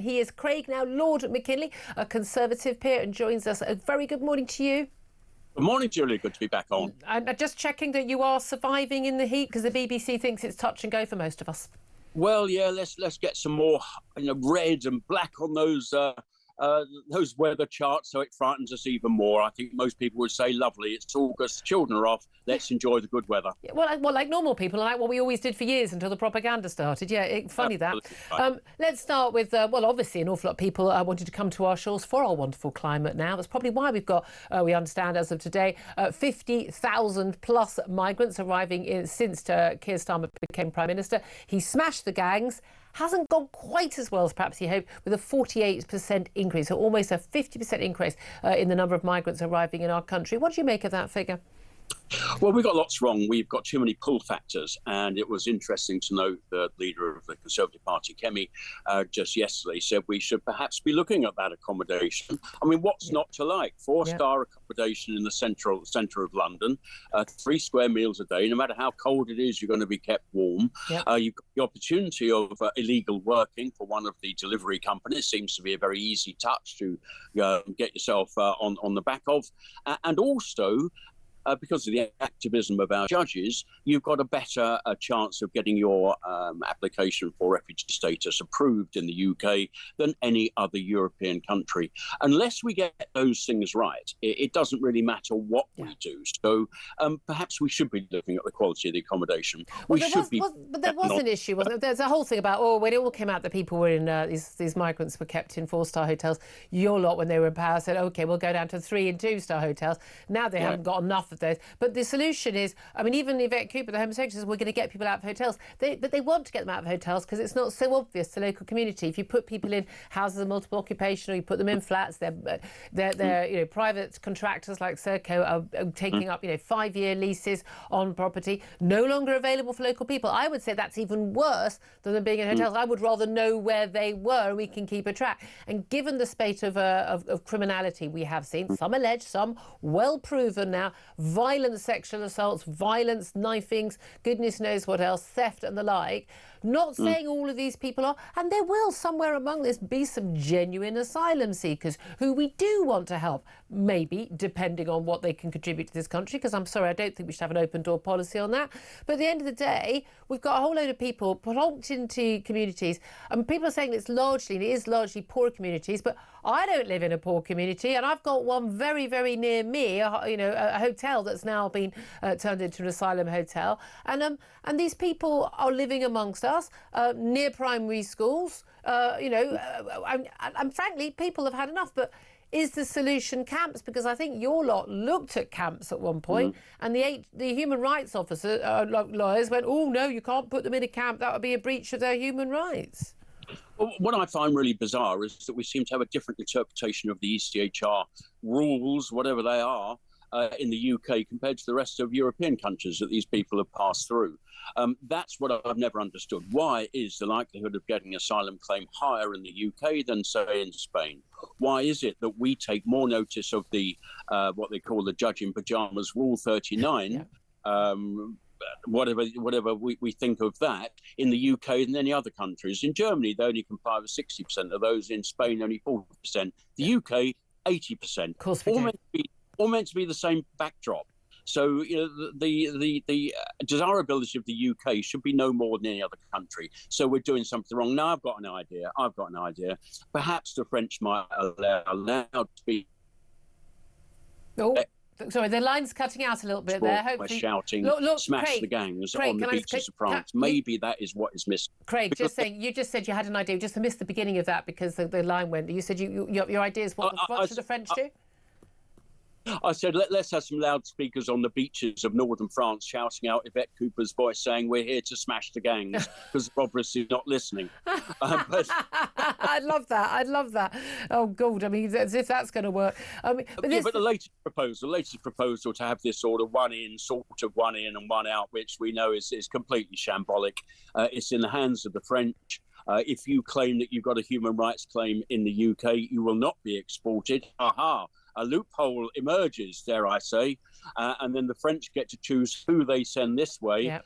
He is Craig, now Lord Mackinlay, a Conservative peer, and joins us. A very good morning to you. Good morning, Julia. Good to be back on. I'm just checking that you are surviving in the heat, because the BBC thinks it's touch and go for most of us. Well, yeah, let's get some more, red and black on those weather charts, so it frightens us even more. I think most people would say, lovely, it's August, children are off, let's enjoy the good weather. Yeah, well, like normal people, like what we always did for years until the propaganda started. Yeah, funny that. Right. Let's start with, well, obviously an awful lot of people wanted to come to our shores for our wonderful climate now. That's probably why we've got, we understand as of today, 50,000 plus migrants arriving since Keir Starmer became Prime Minister. He smashed the gangs. Hasn't gone quite as well as perhaps he hoped, with a 48% increase, so almost a 50% increase in the number of migrants arriving in our country. What do you make of that figure? Well, we got lots wrong. We've got too many pull factors, and it was interesting to note the leader of the Conservative Party, Kemi, just yesterday said we should perhaps be looking at that accommodation. I mean, what's not to like? Four-star accommodation in the centre of London, 3 square meals a day. No matter how cold it is, you're going to be kept warm. You've got the opportunity of illegal working for one of the delivery companies. Seems to be a very easy touch to get yourself on the back of, and also, because of the activism of our judges, you've got a better chance of getting your application for refugee status approved in the UK than any other European country. Unless we get those things right, it doesn't really matter what we do. So perhaps we should be looking at the quality of the accommodation. But there was an issue, wasn't there? There's a whole thing about, when it all came out that people were in, these migrants were kept in 4-star hotels. Your lot, when they were in power, said, OK, we'll go down to 3- and 2-star hotels. Now they haven't got enough of those. But the solution is, I mean, even Yvette Cooper, the Home Secretary, says we're going to get people out of hotels. But they want to get them out of hotels because it's not so obvious to local community. If you put people in houses of multiple occupation, or you put them in flats, they're private contractors like Sir Keir are taking up 5-year leases on property, no longer available for local people. I would say that's even worse than them being in hotels. I would rather know where they were, and we can keep a track. And given the spate of criminality we have seen, some alleged, some well proven now, violent sexual assaults, violence, knifings, goodness knows what else, theft and the like. Not saying all of these people are, and there will somewhere among this be some genuine asylum seekers who we do want to help, maybe depending on what they can contribute to this country, because I'm sorry, I don't think we should have an open door policy on that. But at the end of the day, we've got a whole load of people plonked into communities, and people are saying it is largely poor communities, but I don't live in a poor community, and I've got one very, very near me, a hotel that's now been turned into an asylum hotel, and these people are living amongst us near primary schools, and frankly, people have had enough. But is the solution camps? Because I think your lot looked at camps at one point, and the human rights officer, lawyers, went, oh no, you can't put them in a camp. That would be a breach of their human rights. Well, what I find really bizarre is that we seem to have a different interpretation of the ECHR rules, whatever they are, in the UK compared to the rest of European countries that these people have passed through. That's what I've never understood. Why is the likelihood of getting asylum claim higher in the UK than, say, in Spain? Why is it that we take more notice of the what they call the judge in pyjamas Rule 39, whatever we think of that, in the UK than any other countries? In Germany, they only comply with 60% of those. In Spain, only 40%. The UK, 80%. Of course, all meant to be the same backdrop. So the desirability of the UK should be no more than any other country. So we're doing something wrong. Now I've got an idea. Perhaps the French might allow to be. Oh, sorry, the line's cutting out a little bit there. Hopefully, we're shouting, smash Craig, the gangs on the beaches of France. Maybe that is what is missing. Craig, you just said you had an idea. Just missed the beginning of that because the line went. You said your idea is what should the French do? I said, let's have some loudspeakers on the beaches of northern France shouting out Yvette Cooper's voice saying, we're here to smash the gangs, because the obviously not listening. But I'd love that. Oh, God, I mean, as if that's going to work. But the latest proposal to have this sort of one in and one out, which we know is completely shambolic. It's in the hands of the French. If you claim that you've got a human rights claim in the UK, you will not be exported. Aha! a loophole emerges, dare I say, and then the French get to choose who they send this way. Yep.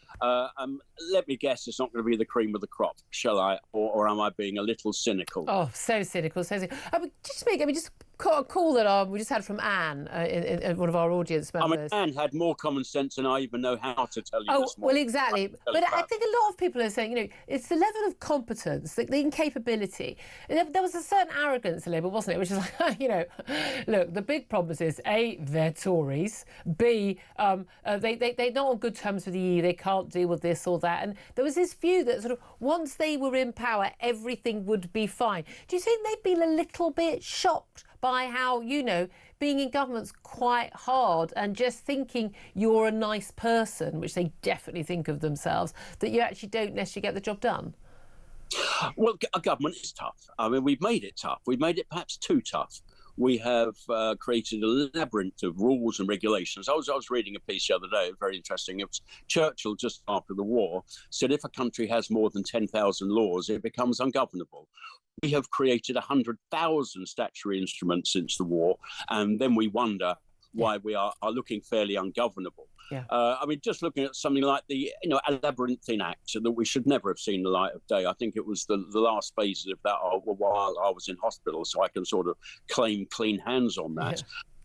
Let me guess, it's not going to be the cream of the crop, shall I? Or am I being a little cynical? Oh, so cynical, so cynical. Just a call that we just had from Anne, in one of our audience members. I mean, Anne had more common sense than I even know how to tell you this morning. Well, exactly. But I think a lot of people are saying, it's the level of competence, the incapability. There was a certain arrogance in Labour, wasn't it? Which is like, look, the big problem is, A, they're Tories. B, they're not on good terms with the EU. They can't deal with this or that. And there was this view that sort of once they were in power, everything would be fine. Do you think they've been a little bit shocked by how, being in government's quite hard, and just thinking you're a nice person, which they definitely think of themselves, that you actually don't necessarily get the job done? Well, a government is tough. I mean, we've made it tough. We've made it perhaps too tough. We have created a labyrinth of rules and regulations. I was reading a piece the other day, very interesting. It was Churchill, just after the war, said if a country has more than 10,000 laws, it becomes ungovernable. We have created 100,000 statutory instruments since the war, and then we wonder why we are looking fairly ungovernable. Yeah. I mean, just looking at something like the a labyrinthine act that we should never have seen the light of day. I think it was the last phases of that while I was in hospital, so I can sort of claim clean hands on that.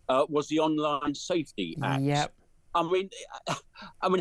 Yeah. Was the Online Safety Act. Yep. I mean,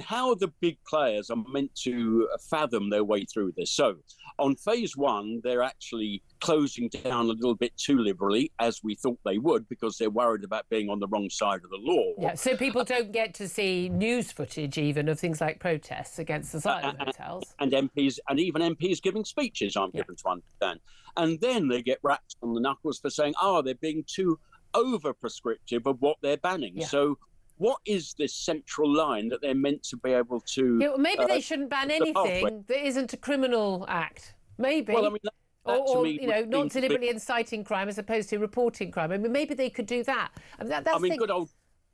how the big players are meant to fathom their way through this. So, on phase one, they're actually closing down a little bit too liberally, as we thought they would, because they're worried about being on the wrong side of the law. Yeah, so people don't get to see news footage even of things like protests against asylum hotels. And MPs, and even MPs giving speeches, I'm given to understand. And then they get wrapped on the knuckles for saying, they're being too over-prescriptive of what they're banning. Yeah. So what is this central line that they're meant to be able to... Yeah, well, maybe they shouldn't ban anything that isn't a criminal act. Maybe. Well, I mean, or not deliberately inciting crime as opposed to reporting crime. I mean, maybe they could do that.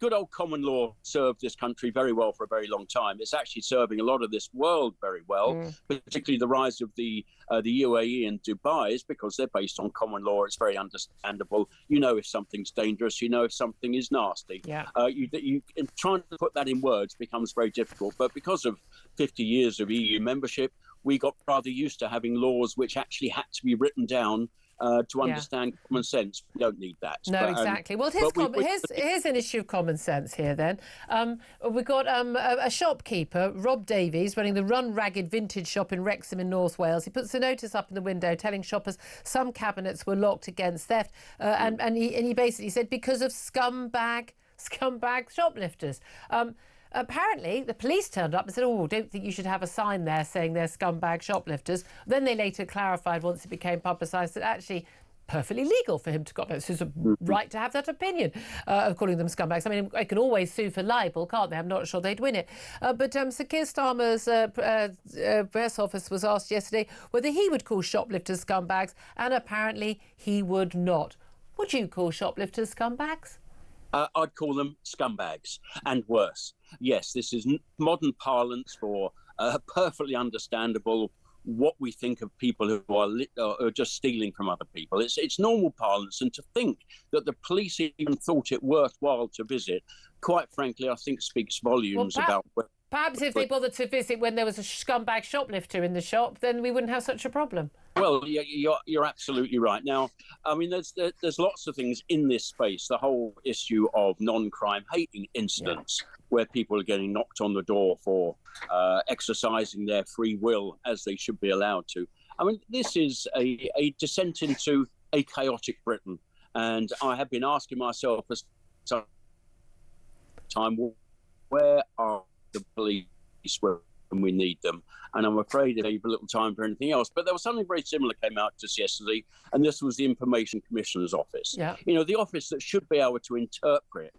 Good old common law served this country very well for a very long time. It's actually serving a lot of this world very well, particularly the rise of the UAE and Dubai, is because they're based on common law. It's very understandable. You know if something's dangerous. You know if something is nasty. Yeah. Trying to put that in words becomes very difficult. But because of 50 years of EU membership, we got rather used to having laws which actually had to be written down to understand common sense. We don't need that. No, exactly. Well, here's an issue of common sense here then. We've got a shopkeeper, Rob Davies, running the Run Ragged Vintage Shop in Wrexham in North Wales. He puts a notice up in the window telling shoppers some cabinets were locked against theft. And he basically said because of scumbag shoplifters. Apparently, the police turned up and said, don't think you should have a sign there saying they're scumbag shoplifters. Then they later clarified, once it became publicised, that actually perfectly legal for him to got it's his right to have that opinion of calling them scumbags. I mean, they can always sue for libel, can't they? I'm not sure they'd win it. But Sir Keir Starmer's press office was asked yesterday whether he would call shoplifters scumbags, and apparently he would not. Would you call shoplifters scumbags? I'd call them scumbags, and worse. Yes, this is modern parlance for perfectly understandable what we think of people who are just stealing from other people. It's normal parlance, and to think that the police even thought it worthwhile to visit, quite frankly, I think speaks volumes about... Perhaps if they bothered to visit when there was a scumbag shoplifter in the shop, then we wouldn't have such a problem. Well, you're absolutely right. Now, I mean, there's lots of things in this space. The whole issue of non-crime hating incidents where people are getting knocked on the door for exercising their free will as they should be allowed to. I mean, this is a descent into a chaotic Britain. And I have been asking myself for some time, where are the police when we need them? And I'm afraid they have little time for anything else. But there was something very similar came out just yesterday, and this was the Information Commissioner's Office. Yeah. You know, the office that should be able to interpret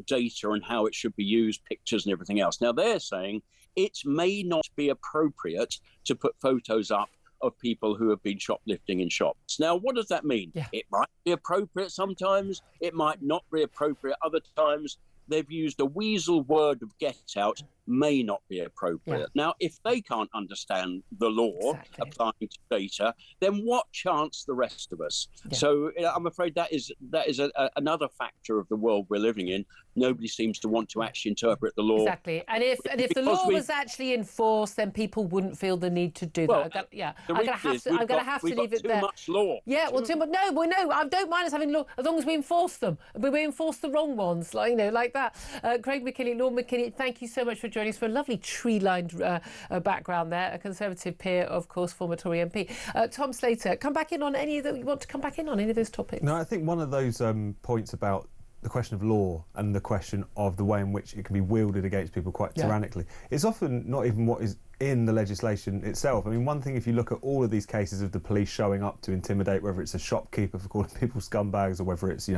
data and how it should be used, pictures and everything else. Now, they're saying it may not be appropriate to put photos up of people who have been shoplifting in shops. Now, what does that mean? Yeah. It might be appropriate sometimes. It might not be appropriate other times. They've used a weasel word of get out may not be appropriate. Yeah. Now, if they can't understand the law applying to data, then what chance the rest of us? Yeah. So I'm afraid that is another factor of the world we're living in. Nobody seems to want to actually interpret the law. Exactly. And if the law was actually enforced, then people wouldn't feel the need to do that. I'm going to have to leave it there. Too much law. Yeah, well, too much. No, I don't mind us having law as long as we enforce them. We enforce the wrong ones, like that. Craig McKinney, Lord McKinney, thank you so much for joining us, for a lovely tree-lined background there. A Conservative peer, of course, former Tory MP. Tom Slater, come back in on any of you want to come back in on any of those topics? No, I think one of those points about the question of law and the question of the way in which it can be wielded against people quite tyrannically. It's often not even what is in the legislation itself. I mean, one thing, if you look at all of these cases of the police showing up to intimidate, whether it's a shopkeeper for calling people scumbags or whether it's,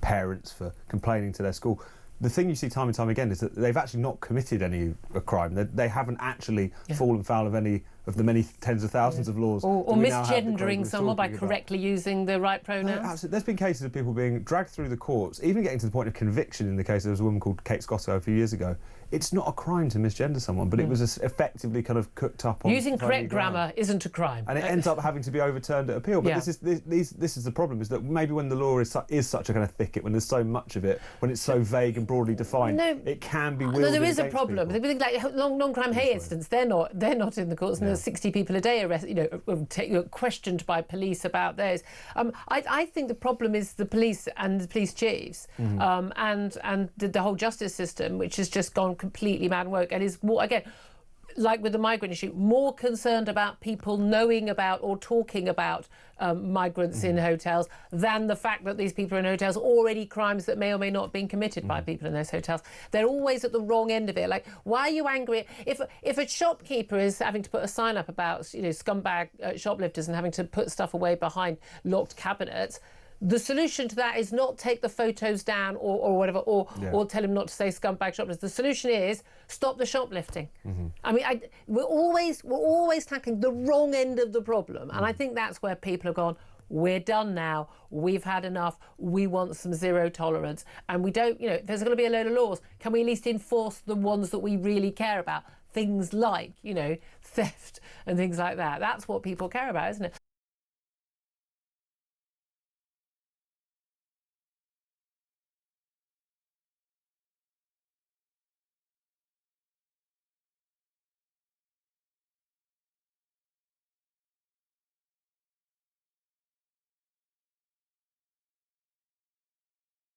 parents for complaining to their school, the thing you see time and time again is that they've actually not committed any crime. They haven't actually fallen foul of any of the many tens of thousands of laws. Or misgendering someone by correctly using the right pronouns. Absolutely. There's been cases of people being dragged through the courts, even getting to the point of conviction. In the case, there was a woman called Kate Scotto a few years ago. It's not a crime to misgender someone, but it was effectively kind of cooked up on... Using correct grammar isn't a crime. And it ends up having to be overturned at appeal. But this is the problem, is that maybe when the law is such a kind of thicket, when there's so much of it, when it's so vague and broadly defined, it can be wielded there is a against problem. people. Things like non-crime hate incidents, they're not in the courts, and there's 60 people a day questioned by police about those. I think the problem is the police and the police chiefs, and the whole justice system, which has just gone completely mad and woke, and is more, again, like with the migrant issue, more concerned about people knowing about or talking about migrants in hotels than the fact that these people are in hotels, already crimes that may or may not have been committed by people in those hotels. They're always at the wrong end of it. Like, why are you angry? If a shopkeeper is having to put a sign up about scumbag shoplifters and having to put stuff away behind locked cabinets, the solution to that is not take the photos down or whatever, or tell him not to say scumbag shoplifters. The solution is stop the shoplifting. I mean, we're always tackling the wrong end of the problem, and I think that's where people have gone, we're done now, we've had enough, we want some zero tolerance. And we don't, if there's going to be a load of laws, can we at least enforce the ones that we really care about? Things like, theft and things like that. That's what people care about, isn't it?